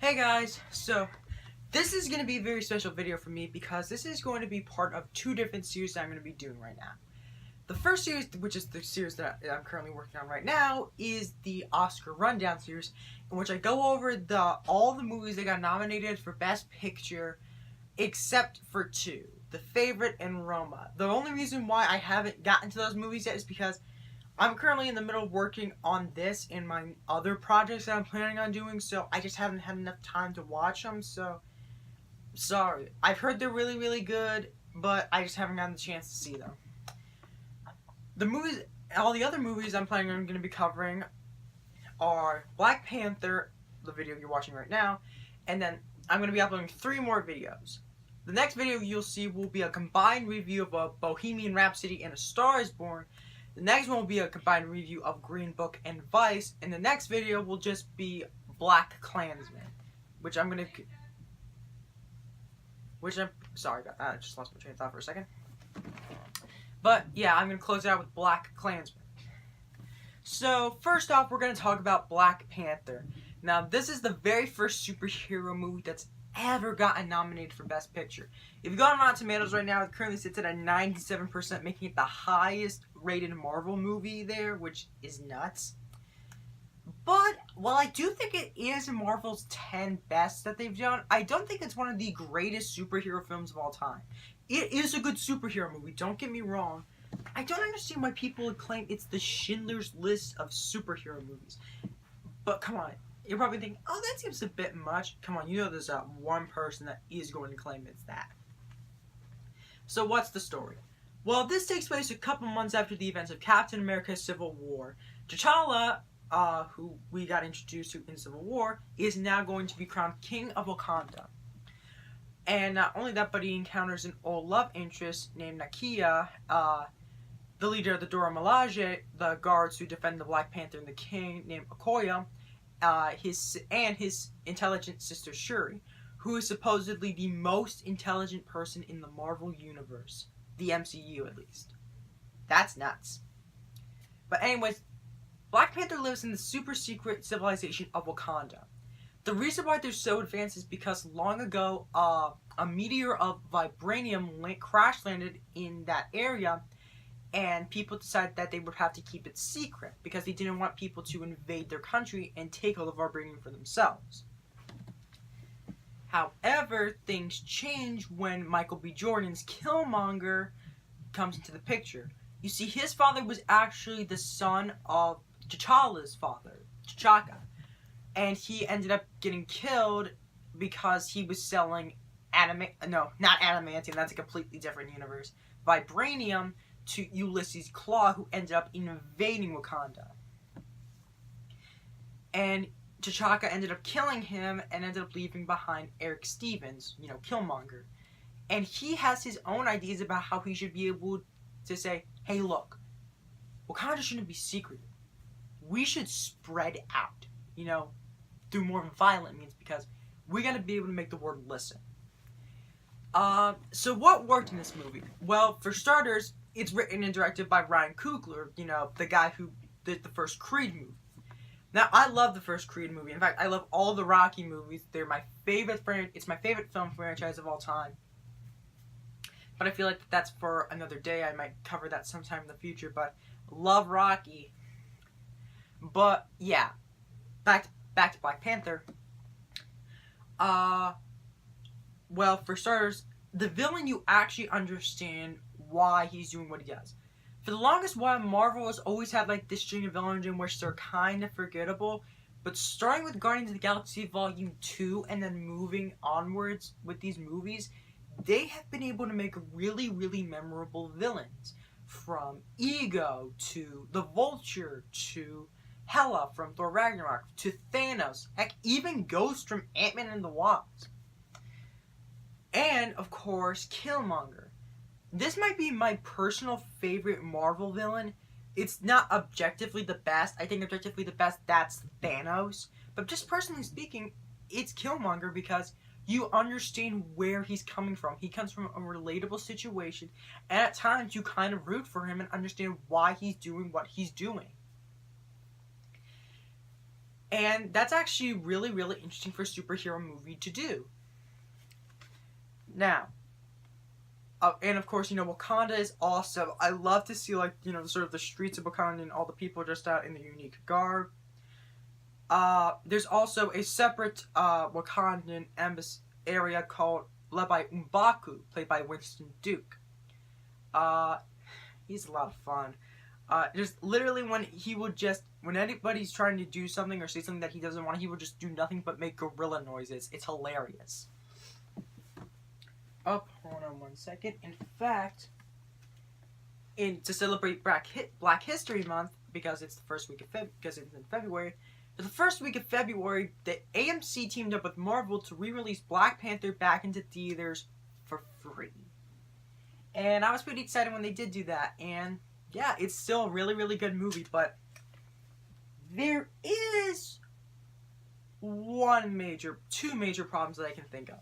Hey guys, so this is going to be a very special video for me because this is going to be part of two different series that I'm going to be doing right now. The first series, which is the series that I'm currently working on right now, is the Oscar Rundown series, in which I go over all the movies that got nominated for Best Picture, except for two, The Favorite and Roma. The only reason why I haven't gotten to those movies yet is because I'm currently in the middle of working on this and my other projects that I'm planning on doing, so I just haven't had enough time to watch them, so sorry. I've heard they're really, really good, but I just haven't gotten the chance to see them. All the other movies I'm planning on going to be covering are Black Panther, the video you're watching right now, and then I'm going to be uploading 3 more videos. The next video you'll see will be a combined review of Bohemian Rhapsody and A Star Is Born. The next one will be a combined review of Green Book and Vice, and the next video will just be Black Klansman, sorry about that, I just lost my train of thought for a second. But yeah, I'm gonna close it out with Black Klansman. So first off, we're gonna talk about Black Panther. Now, this is the very first superhero movie that's ever gotten nominated for Best Picture. If you go on Rotten Tomatoes right now, it currently sits at a 97%, making it the highest rated Marvel movie there, which is nuts. But while I do think it is Marvel's 10 best that they've done, I don't think it's one of the greatest superhero films of all time. It is a good superhero movie, don't get me wrong. I don't understand why people would claim it's the Schindler's List of superhero movies. But come on. You're probably thinking, oh, that seems a bit much. Come on, you know there's one person that is going to claim it's that. So what's the story? Well, this takes place a couple months after the events of Captain America's Civil War. T'Challa, who we got introduced to in Civil War, is now going to be crowned King of Wakanda. And not only that, but he encounters an old love interest named Nakia, the leader of the Dora Milaje, the guards who defend the Black Panther and the King, named Okoye, his intelligent sister Shuri, who is supposedly the most intelligent person in the Marvel Universe. The MCU, at least. That's nuts. But anyways, Black Panther lives in the super secret civilization of Wakanda. The reason why they're so advanced is because long ago, a meteor of vibranium crash landed in that area, and people decided that they would have to keep it secret because they didn't want people to invade their country and take all the vibranium for themselves. However, things change when Michael B. Jordan's Killmonger comes into the picture. You see, his father was actually the son of T'Challa's father, T'Chaka, and he ended up getting killed because he was selling not adamantium, that's a completely different universe, vibranium to Ulysses Claw, who ended up invading Wakanda. And T'Chaka ended up killing him and ended up leaving behind Eric Stevens, Killmonger. And he has his own ideas about how he should be able to say, hey look, Wakanda shouldn't be secret. We should spread out, through more violent means, because we gotta be able to make the world listen. So what worked in this movie? Well, for starters, it's written and directed by Ryan Coogler, the guy who did the first Creed movie. Now, I love the first Creed movie. In fact, I love all the Rocky movies. They're my favorite. It's my favorite film franchise of all time. But I feel like that's for another day. I might cover that sometime in the future. But love Rocky. But yeah, back to Black Panther. Well, for starters, the villain, you actually understand why he's doing what he does. For the longest while, Marvel has always had this string of villains in which they're kind of forgettable, but starting with Guardians of the Galaxy Volume 2 and then moving onwards with these movies, they have been able to make really, really memorable villains. From Ego to the Vulture to Hela from Thor Ragnarok to Thanos, heck, even Ghost from Ant-Man and the Wasp. And, of course, Killmonger. This might be my personal favorite Marvel villain. It's not objectively the best. I think objectively the best, that's Thanos. But just personally speaking, it's Killmonger because you understand where he's coming from. He comes from a relatable situation, and at times you kind of root for him and understand why he's doing what he's doing. And that's actually really, really interesting for a superhero movie to do. Now, and of course, Wakanda is awesome. I love to see, like, sort of the streets of Wakanda and all the people dressed out in the unique garb. There's also a separate Wakandan embassy area led by M'Baku, played by Winston Duke. He's a lot of fun. Just literally when anybody's trying to do something or say something that he doesn't want, he will just do nothing but make gorilla noises. It's hilarious. Hold on one second. In fact, to celebrate Black History Month, because it's the first week of because it's in February. For the first week of February, the AMC teamed up with Marvel to re-release Black Panther back into theaters for free. And I was pretty excited when they did do that. And yeah, it's still a really, really good movie, but there is two major problems that I can think of.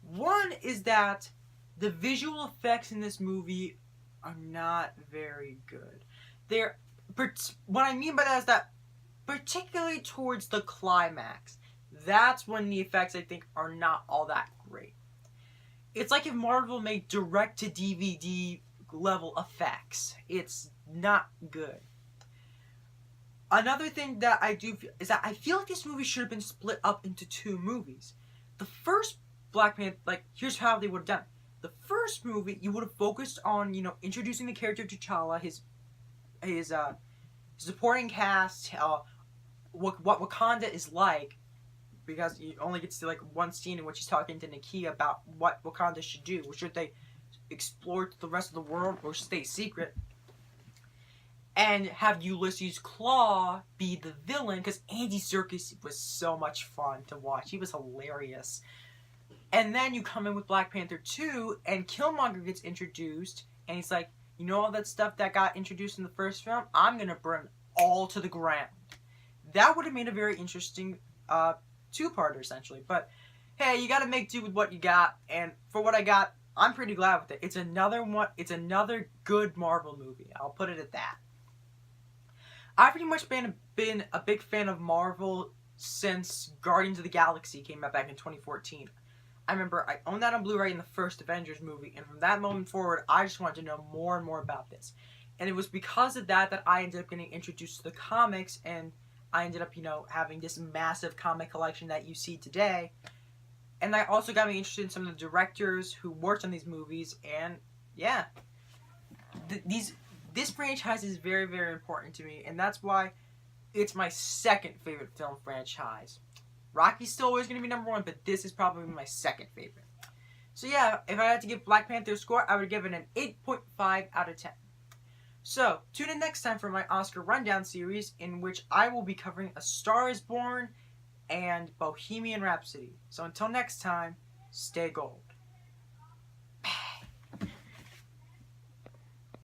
One is that the visual effects in this movie are not very good. What I mean by that is that, particularly towards the climax, that's when the effects, I think, are not all that great. It's like if Marvel made direct-to-DVD level effects. It's not good. Another thing that I do feel is that I feel like this movie should have been split up into two movies. The first Black Panther, here's how they would have done it. The first movie, you would have focused on, introducing the character T'Challa, his supporting cast, what Wakanda is like, because you only get to see one scene in which he's talking to Nakia about what Wakanda should do. Should they explore the rest of the world or stay secret? And have Ulysses Claw be the villain, because Andy Serkis was so much fun to watch. He was hilarious. And then you come in with Black Panther 2, and Killmonger gets introduced, and he's like, all that stuff that got introduced in the first film? I'm going to burn all to the ground. That would have made a very interesting two-parter, essentially. But, hey, you got to make do with what you got, and for what I got, I'm pretty glad with it. It's another good Marvel movie. I'll put it at that. I've pretty much been a big fan of Marvel since Guardians of the Galaxy came out back in 2014. I remember I owned that on Blu-ray in the first Avengers movie, and from that moment forward, I just wanted to know more and more about this. And it was because of that I ended up getting introduced to the comics, and I ended up, having this massive comic collection that you see today. And that also got me interested in some of the directors who worked on these movies, and yeah, this franchise is very, very important to me, and that's why it's my second favorite film franchise. Rocky's still always going to be number one, but this is probably my second favorite. So yeah, if I had to give Black Panther a score, I would give it an 8.5 out of 10. So, tune in next time for my Oscar Rundown series, in which I will be covering A Star is Born and Bohemian Rhapsody. So until next time, stay gold.